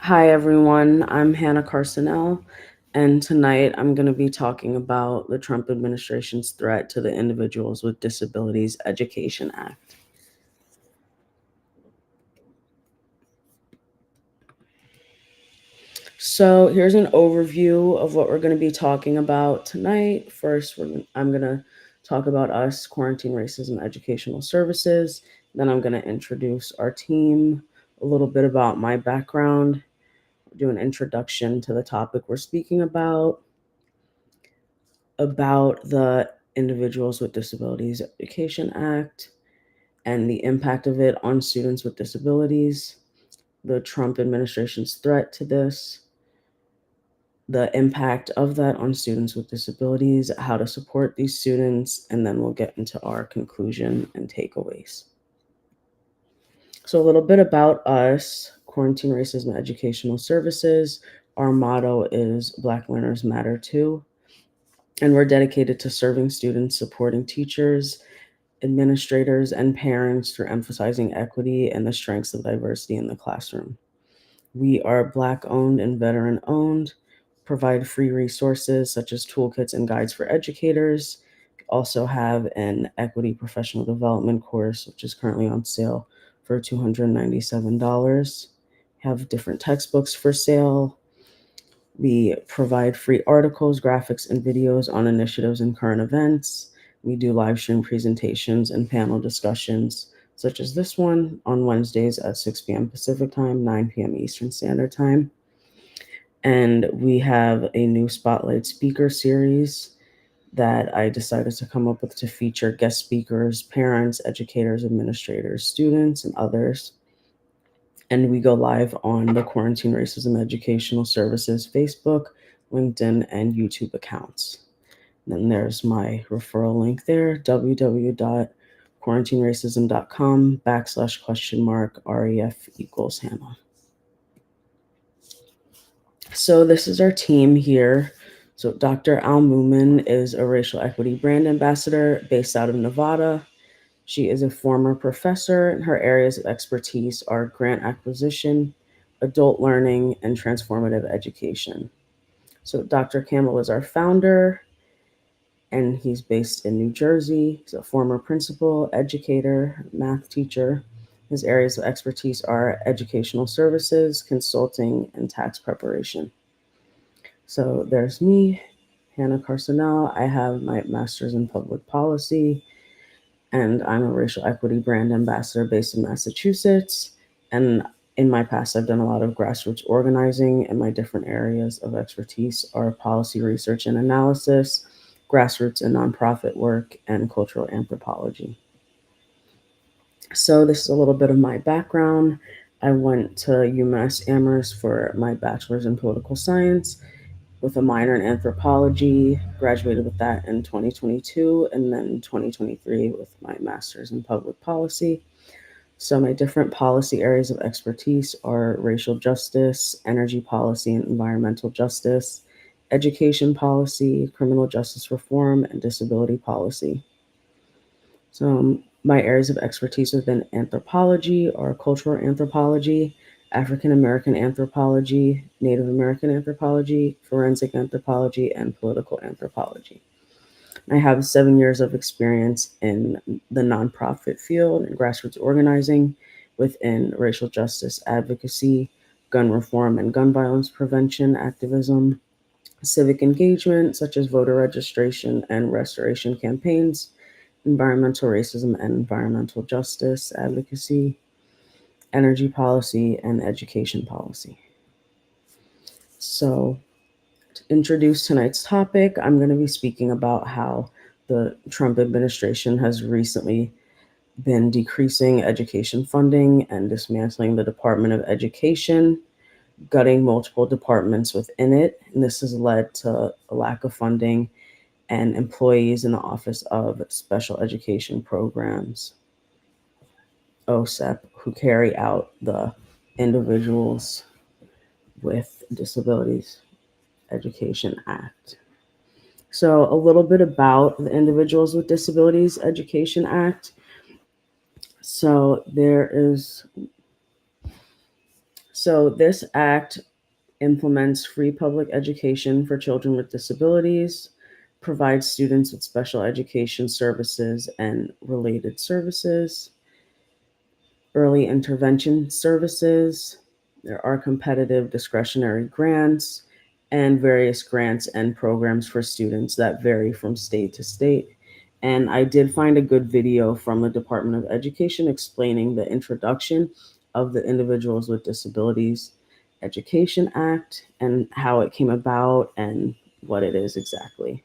Hi, everyone. I'm Hannah Carsonell, and tonight I'm going to be talking about the Trump administration's threat to the Individuals with Disabilities Education Act. So, here's an overview of what we're going to be talking about tonight. First, I'm going to talk about us, Quarantine Racism Educational Services. Then, I'm going to introduce our team, a little bit about my background, do an introduction to the topic we're speaking about the Individuals with Disabilities Education Act and the impact of it on students with disabilities, the Trump administration's threat to this, the impact of that on students with disabilities, how to support these students, and then we'll get into our conclusion and takeaways. So, a little bit about us, Quarantine Racism Educational Services. Our motto is Black Learners Matter Too, and we're dedicated to serving students, supporting teachers, administrators, and parents through emphasizing equity and the strengths of diversity in the classroom. We are Black owned and veteran owned, provide free resources such as toolkits and guides for educators. We also have an equity professional development course, which is currently on sale for $297. Have different textbooks for sale. We provide free articles, graphics, and videos on initiatives and current events. We do live stream presentations and panel discussions, such as this one on Wednesdays at 6 p.m. Pacific Time, 9 p.m. Eastern Standard Time. And we have a new Spotlight Speaker series that I decided to come up with to feature guest speakers, parents, educators, administrators, students, and others. And we go live on the Quarantine Racism Educational Services Facebook, LinkedIn, and YouTube accounts. Then there's my referral link there, www.quarantineracism.com/ref equals Hannah. So this is our team here. So Dr. Al Moomin is a racial equity brand ambassador based out of Nevada. She is a former professor, and her areas of expertise are grant acquisition, adult learning, and transformative education. So, Dr. Campbell is our founder, and he's based in New Jersey. He's a former principal, educator, math teacher. His areas of expertise are educational services, consulting, and tax preparation. So, there's me, Hannah Carsonell. I have my master's in public policy, and I'm a racial equity brand ambassador based in Massachusetts. And in my past, I've done a lot of grassroots organizing, and my different areas of expertise are policy research and analysis, grassroots and nonprofit work, and cultural anthropology. So, this is a little bit of my background. I went to UMass Amherst for my bachelor's in political science with a minor in anthropology, graduated with that in 2022, and then 2023 with my master's in public policy. So, my different policy areas of expertise are racial justice, energy policy and environmental justice, education policy, criminal justice reform, and disability policy. So, my areas of expertise within anthropology are cultural anthropology, African American anthropology, Native American anthropology, forensic anthropology, and political anthropology. I have 7 years of experience in the nonprofit field and grassroots organizing within racial justice advocacy, gun reform and gun violence prevention activism, civic engagement such as voter registration and restoration campaigns, environmental racism and environmental justice advocacy, energy policy, and education policy. So, to introduce tonight's topic, I'm going to be speaking about how the Trump administration has recently been decreasing education funding and dismantling the Department of Education, gutting multiple departments within it. And this has led to a lack of funding and employees in the Office of Special Education Programs, OSEP, who carry out the Individuals with Disabilities Education Act. So, a little bit about the Individuals with Disabilities Education Act. So, So this act implements free public education for children with disabilities, provides students with special education services and related services, early intervention services. There are competitive discretionary grants and various grants and programs for students that vary from state to state. And I did find a good video from the Department of Education explaining the introduction of the Individuals with Disabilities Education Act and how it came about and what it is exactly.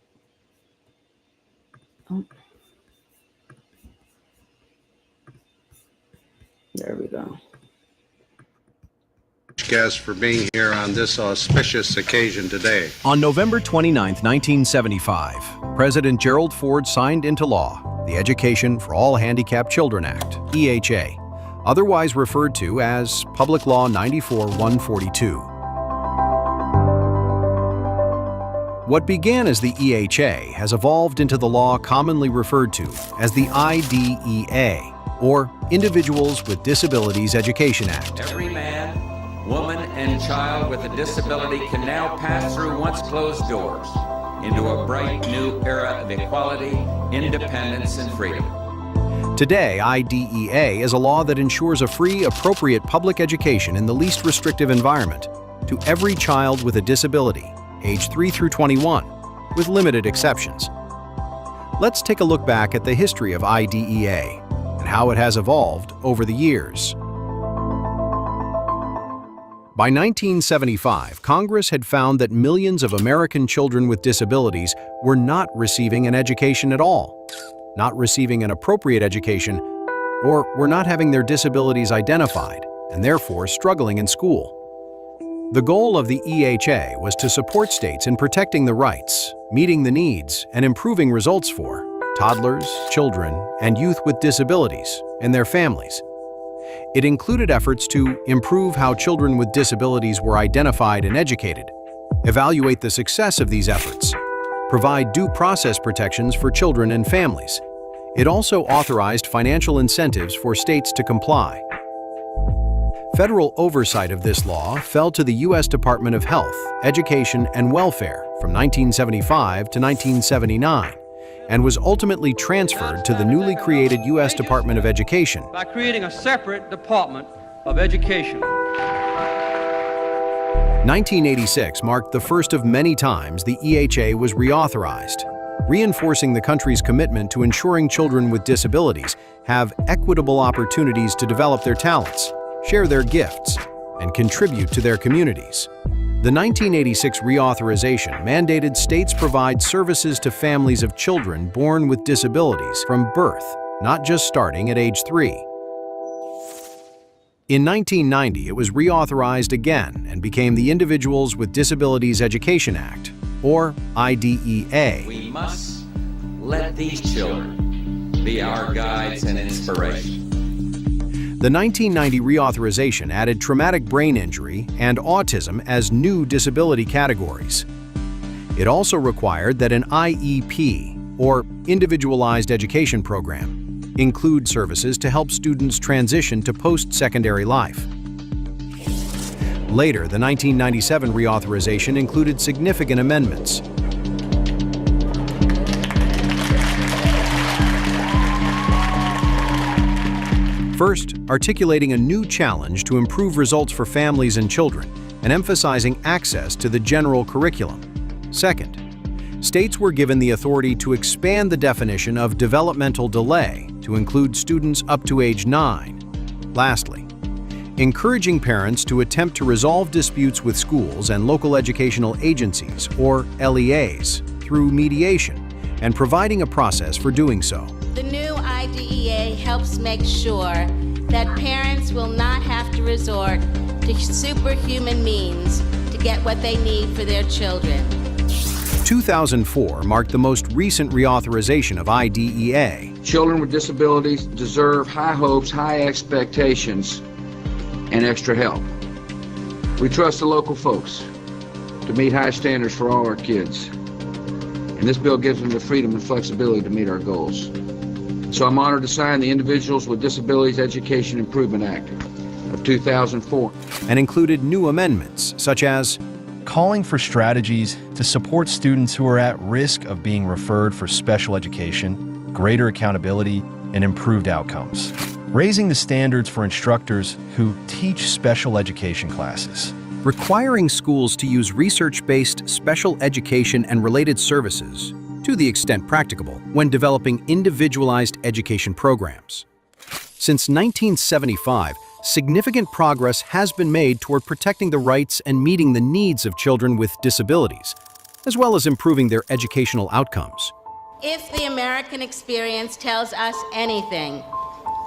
Oh. There we go. Guests for being here on this auspicious occasion today. On November 29, 1975, President Gerald Ford signed into law the Education for All Handicapped Children Act, EHA, otherwise referred to as Public Law 94-142. What began as the EHA has evolved into the law commonly referred to as the IDEA, or Individuals with Disabilities Education Act. Every man, woman, and child with a disability can now pass through once closed doors into a bright new era of equality, independence, and freedom. Today, IDEA is a law that ensures a free, appropriate public education in the least restrictive environment to every child with a disability, age 3 through 21, with limited exceptions. Let's take a look back at the history of IDEA and how it has evolved over the years. By 1975, Congress had found that millions of American children with disabilities were not receiving an education at all, not receiving an appropriate education, or were not having their disabilities identified and therefore struggling in school. The goal of the EHA was to support states in protecting the rights, meeting the needs, and improving results for toddlers, children, and youth with disabilities and their families. It included efforts to improve how children with disabilities were identified and educated, evaluate the success of these efforts, provide due process protections for children and families. It also authorized financial incentives for states to comply. Federal oversight of this law fell to the U.S. Department of Health, Education, and Welfare from 1975 to 1979, and was ultimately transferred to the newly created U.S. Department of Education by creating a separate Department of Education. 1986 marked the first of many times the EHA was reauthorized, reinforcing the country's commitment to ensuring children with disabilities have equitable opportunities to develop their talents, share their gifts, and contribute to their communities. The 1986 reauthorization mandated states provide services to families of children born with disabilities from birth, not just starting at age 3. In 1990, it was reauthorized again and became the Individuals with Disabilities Education Act, or IDEA. We must let these children be our guides and inspiration. The 1990 reauthorization added traumatic brain injury and autism as new disability categories. It also required that an IEP, or Individualized Education Program, include services to help students transition to post-secondary life. Later, the 1997 reauthorization included significant amendments. First, articulating a new challenge to improve results for families and children and emphasizing access to the general curriculum. Second, states were given the authority to expand the definition of developmental delay to include students up to age 9. Lastly, encouraging parents to attempt to resolve disputes with schools and local educational agencies, or LEAs, through mediation and providing a process for doing so. The new IDEA helps make sure that parents will not have to resort to superhuman means to get what they need for their children. 2004 marked the most recent reauthorization of IDEA. Children with disabilities deserve high hopes, high expectations, and extra help. We trust the local folks to meet high standards for all our kids. And this bill gives them the freedom and flexibility to meet our goals. So I'm honored to sign the Individuals with Disabilities Education Improvement Act. of 2004. and included new amendments such as calling for strategies to support students who are at risk of being referred for special education, greater accountability, and improved outcomes. Raising the standards for instructors who teach special education classes. requiring schools to use research-based special education and related services, to the extent practicable, when developing individualized education programs. Since 1975, significant progress has been made toward protecting the rights and meeting the needs of children with disabilities, as well as improving their educational outcomes. If the American experience tells us anything,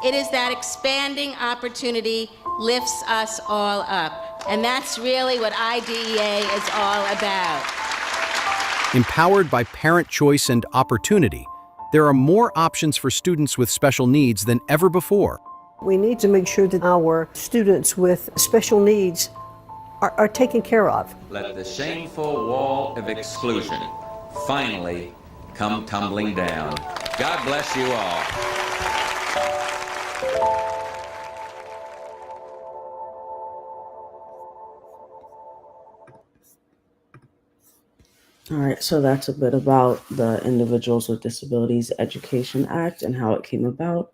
it is that expanding opportunity lifts us all up. And that's really what IDEA is all about. Empowered by parent choice and opportunity, there are more options for students with special needs than ever before. We need to make sure that our students with special needs are taken care of. Let the shameful wall of exclusion finally come tumbling down. God bless you all. All right, so that's a bit about the Individuals with Disabilities Education Act and how it came about.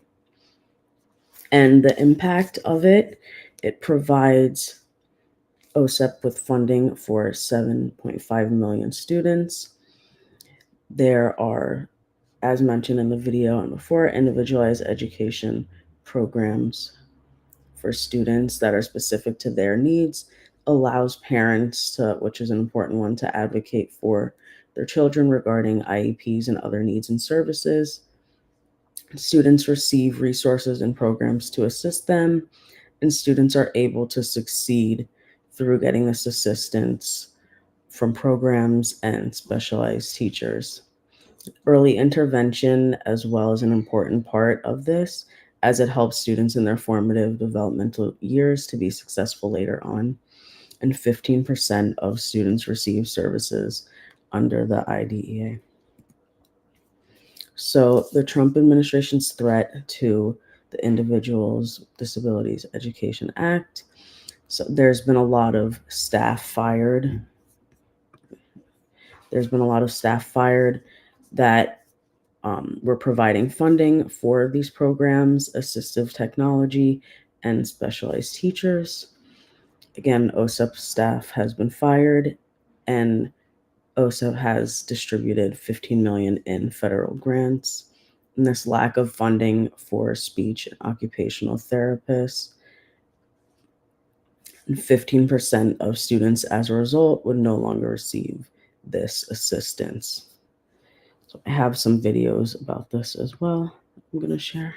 And the impact of it, it provides OSEP with funding for 7.5 million students. There are, as mentioned in the video and before, individualized education programs for students that are specific to their needs, allows parents to, which is an important one, to advocate for their children regarding IEPs and other needs and services. Students receive resources and programs to assist them, and students are able to succeed through getting this assistance from programs and specialized teachers. Early intervention as well is an important part of this, as it helps students in their formative developmental years to be successful later on. And 15% of students receive services under the IDEA. So the Trump administration's threat to the Individuals with Disabilities Education Act. So there's been a lot of staff fired. That were providing funding for these programs, assistive technology, and specialized teachers. Again, OSEP staff has been fired, and OSEP has distributed $15 million in federal grants. And this lack of funding for speech and occupational therapists, and 15% of students as a result would no longer receive this assistance. So I have some videos about this as well I'm going to share.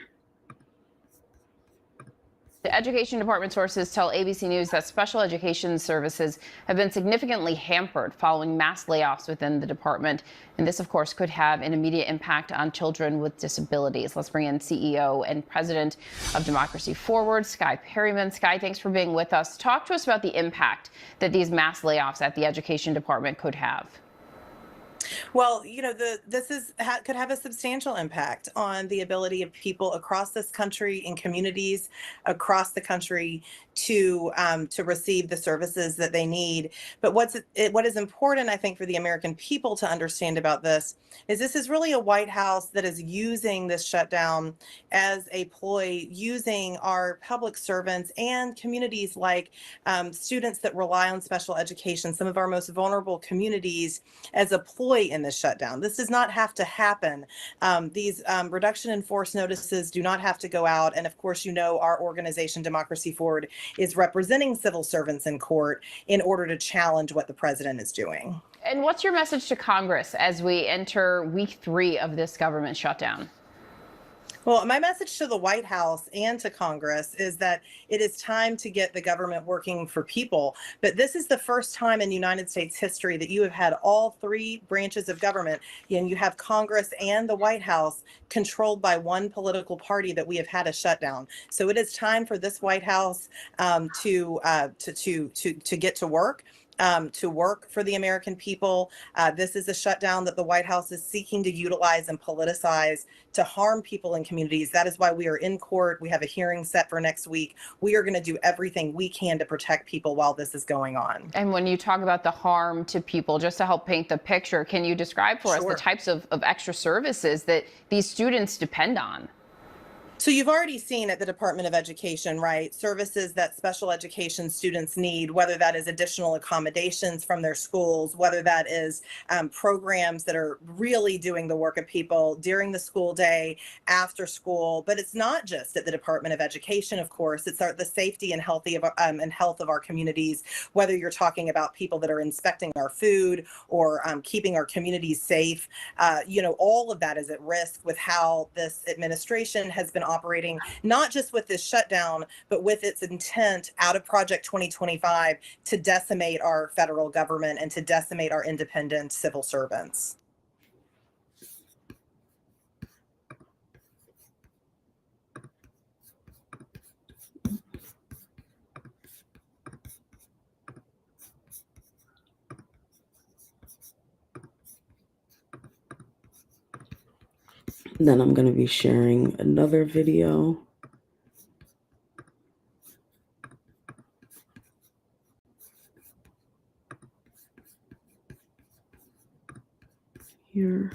The Education Department sources tell ABC News that special education services have been significantly hampered following mass layoffs within the department. And this, of course, could have an immediate impact on children with disabilities. Let's bring in CEO and president of Democracy Forward, Skye Perryman. Skye, thanks for being with us. Talk to us about the impact that these mass layoffs at the Education Department could have. Well, this could have a substantial impact on the ability of people across this country, in communities across the country, to receive the services that they need. But what is important, I think, for the American people to understand about this is really a White House that is using this shutdown as a ploy, using our public servants and communities like students that rely on special education, some of our most vulnerable communities, as a ploy in this shutdown. This does not have to happen. These reduction in force notices do not have to go out. And of course, our organization, Democracy Forward, is representing civil servants in court in order to challenge what the president is doing. And what's your message to Congress as we enter week 3 of this government shutdown? Well, my message to the White House and to Congress is that it is time to get the government working for people. But this is the first time in United States history that you have had all 3 branches of government, and you have Congress and the White House controlled by one political party, that we have had a shutdown. So it is time for this White House to get to work. to work for the American people. This is a shutdown that the White House is seeking to utilize and politicize to harm people in communities. That is why we are in court. We have a hearing set for next week. We are going to do everything we can to protect people while this is going on. And when you talk about the harm to people, just to help paint the picture, can you describe for us the types of extra services that these students depend on? So you've already seen at the Department of Education, right, services that special education students need, whether that is additional accommodations from their schools, whether that is programs that are really doing the work of people during the school day, after school. But it's not just at the Department of Education, of course. It's the safety and health of our communities, whether you're talking about people that are inspecting our food or keeping our communities safe. All of that is at risk with how this administration has been operating, not just with this shutdown, but with its intent out of Project 2025 to decimate our federal government and to decimate our independent civil servants. Then I'm going to be sharing another video. Here.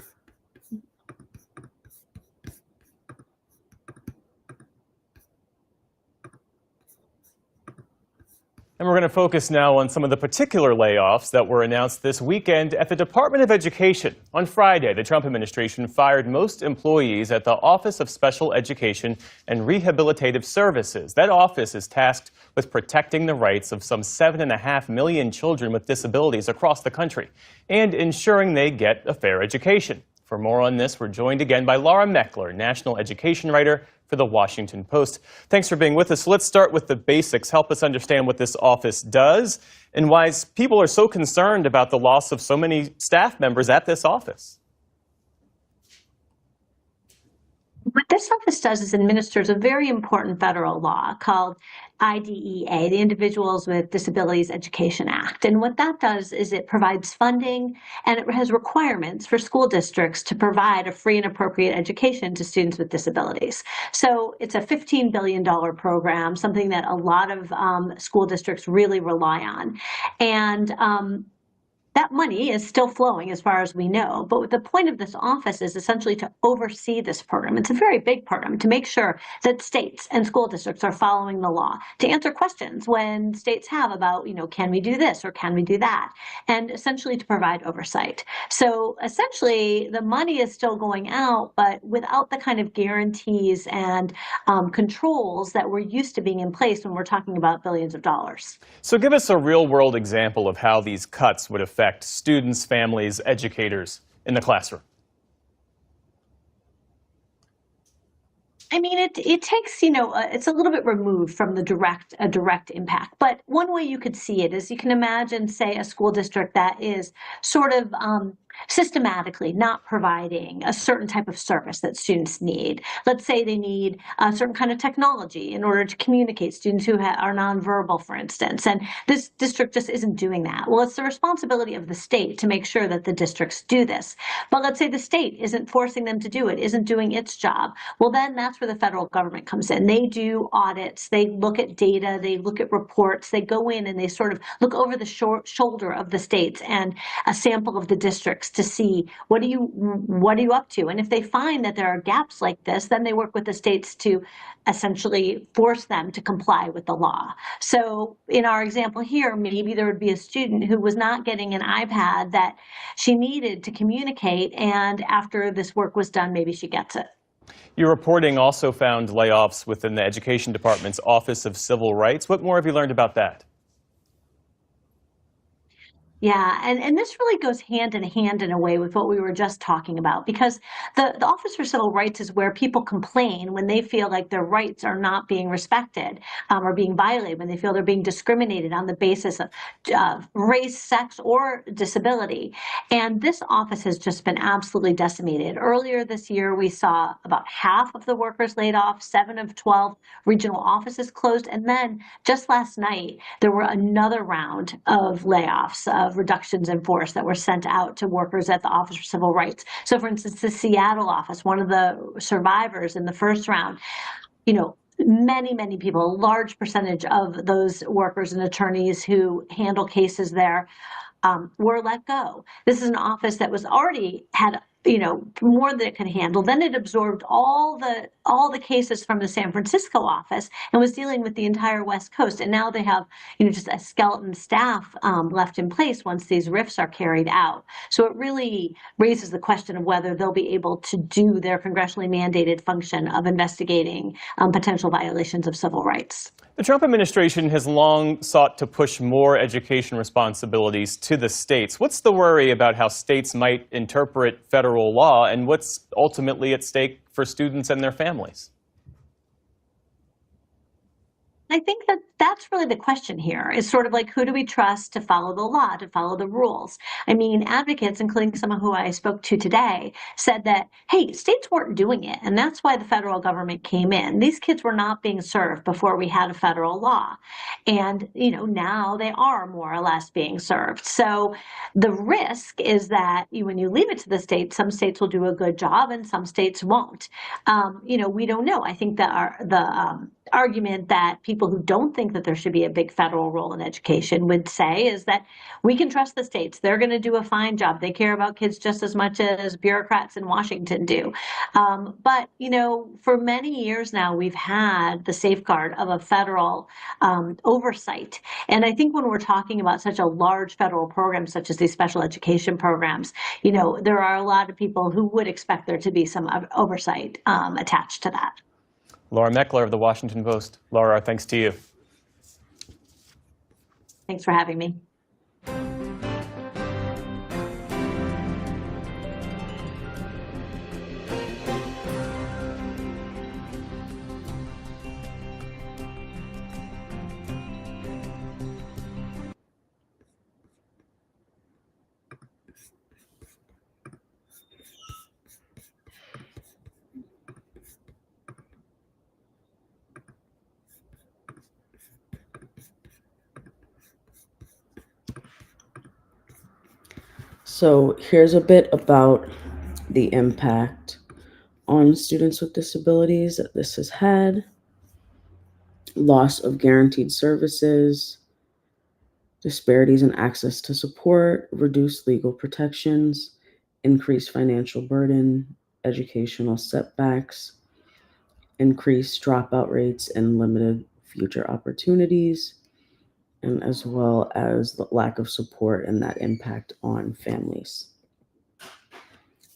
And we're going to focus now on some of the particular layoffs that were announced this weekend at the Department of Education. On Friday, the Trump administration fired most employees at the Office of Special Education and Rehabilitative Services. That office is tasked with protecting the rights of some 7.5 million children with disabilities across the country and ensuring they get a fair education. For more on this, we're joined again by Laura Meckler, national education writer for The Washington Post. Thanks for being with us. So let's start with the basics. Help us understand what this office does and why people are so concerned about the loss of so many staff members at this office. What this office does is administers a very important federal law called IDEA, the Individuals with Disabilities Education Act. And what that does is it provides funding and it has requirements for school districts to provide a free and appropriate education to students with disabilities. So it's a $15 billion program, something that a lot of school districts really rely on. And that money is still flowing as far as we know. But the point of this office is essentially to oversee this program. It's a very big program to make sure that states and school districts are following the law, to answer questions when states have about, can we do this or can we do that? And essentially to provide oversight. So essentially the money is still going out, but without the kind of guarantees and controls that we're used to being in place when we're talking about billions of dollars. So give us a real world example of how these cuts would affect students, families, educators in the classroom. I mean, it takes, it's a little bit removed from the direct impact. But one way you could see it is you can imagine, say, a school district that is sort of systematically not providing a certain type of service that students need. Let's say they need a certain kind of technology in order to communicate, students who are nonverbal, for instance, and this district just isn't doing that. Well, it's the responsibility of the state to make sure that the districts do this. But let's say the state isn't forcing them to do it, isn't doing its job. Well, then that's where the federal government comes in. They do audits, they look at data, they look at reports, they go in and they sort of look over the shoulder of the states and a sample of the districts to see what are you up to. And if they find that there are gaps like this, then they work with the states to essentially force them to comply with the law. So in our example here, maybe there would be a student who was not getting an iPad that she needed to communicate, and after this work was done, maybe she gets it. Your reporting also found layoffs within the Education Department's Office of Civil Rights. What more have you learned about that? Yeah, and this really goes hand in hand in a way with what we were just talking about, because the Office for Civil Rights is where people complain when they feel like their rights are not being respected or being violated, when they feel they're being discriminated on the basis of race, sex, or disability. And this office has just been absolutely decimated. Earlier this year, we saw about half of the workers laid off, 7 of 12 regional offices closed, and then just last night, there were another round of layoffs, of reductions in force that were sent out to workers at the Office for Civil Rights. So, for instance, the Seattle office, one of the survivors in the first round, many people, a large percentage of those workers and attorneys who handle cases there were let go. This is an office that was already had more than it could handle. Then it absorbed all the cases from the San Francisco office and was dealing with the entire West Coast. And now they have just a skeleton staff left in place once these RIFs are carried out. So it really raises the question of whether they'll be able to do their congressionally mandated function of investigating potential violations of civil rights. The Trump administration has long sought to push more education responsibilities to the states. What's the worry about how states might interpret federal law, and what's ultimately at stake for students and their families? I think that that's really the question here, is sort of like, who do we trust to follow the law, to follow the rules? I mean, advocates, including someone who I spoke to today, said that, hey, states weren't doing it, and that's why the federal government came in. These kids were not being served before we had a federal law. And, now they are more or less being served. So the risk is that when you leave it to the states, some states will do a good job and some states won't. We don't know. I think that the argument that people who don't think that there should be a big federal role in education would say is that we can trust the states. They're going to do a fine job. They care about kids just as much as bureaucrats in Washington do. But, for many years now, we've had the safeguard of a federal oversight. And I think when we're talking about such a large federal program, such as these special education programs, there are a lot of people who would expect there to be some oversight attached to that. Laura Meckler of The Washington Post. Laura, our thanks to you. Thanks for having me. So here's a bit about the impact on students with disabilities that this has had. Loss of guaranteed services, disparities in access to support, reduced legal protections, increased financial burden, educational setbacks, increased dropout rates and limited future opportunities, and as well as the lack of support and that impact on families.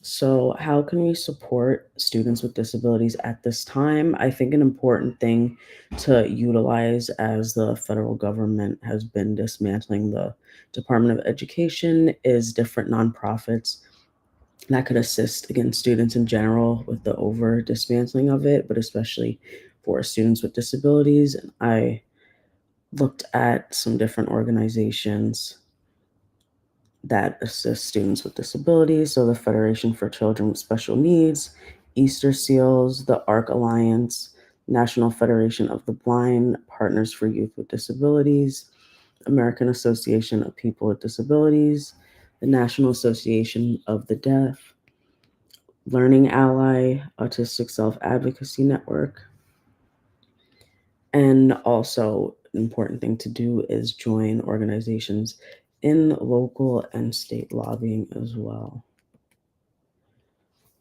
So how can we support students with disabilities at this time? I think an important thing to utilize, as the federal government has been dismantling the Department of Education, is different nonprofits that could assist, again, students in general with the over dismantling of it, but especially for students with disabilities. And I looked at some different organizations that assist students with disabilities. So the Federation for Children with Special Needs, Easter Seals, the ARC Alliance, National Federation of the Blind, Partners for Youth with Disabilities, American Association of People with Disabilities, the National Association of the Deaf, Learning Ally, Autistic Self-Advocacy Network. And also, an important thing to do is join organizations in local and state lobbying as well.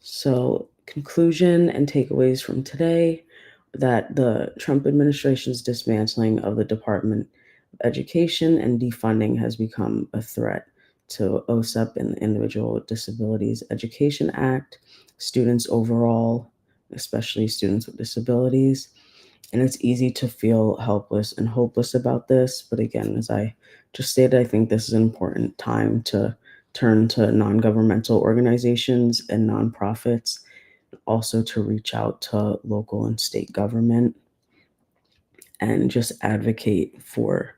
So, conclusion and takeaways from today: that the Trump administration's dismantling of the Department of Education and defunding has become a threat to OSEP and the Individual with Disabilities Education Act, students overall, especially students with disabilities. And it's easy to feel helpless and hopeless about this. But again, as I just stated, I think this is an important time to turn to non-governmental organizations and nonprofits, also to reach out to local and state government and just advocate for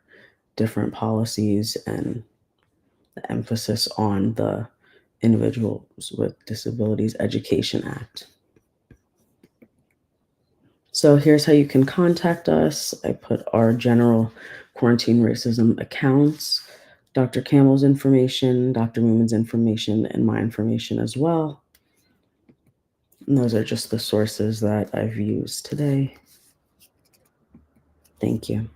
different policies and the emphasis on the Individuals with Disabilities Education Act. So here's how you can contact us. I put our general quarantine racism accounts, Dr. Campbell's information, Dr. Moomin's information, and my information as well. And those are just the sources that I've used today. Thank you.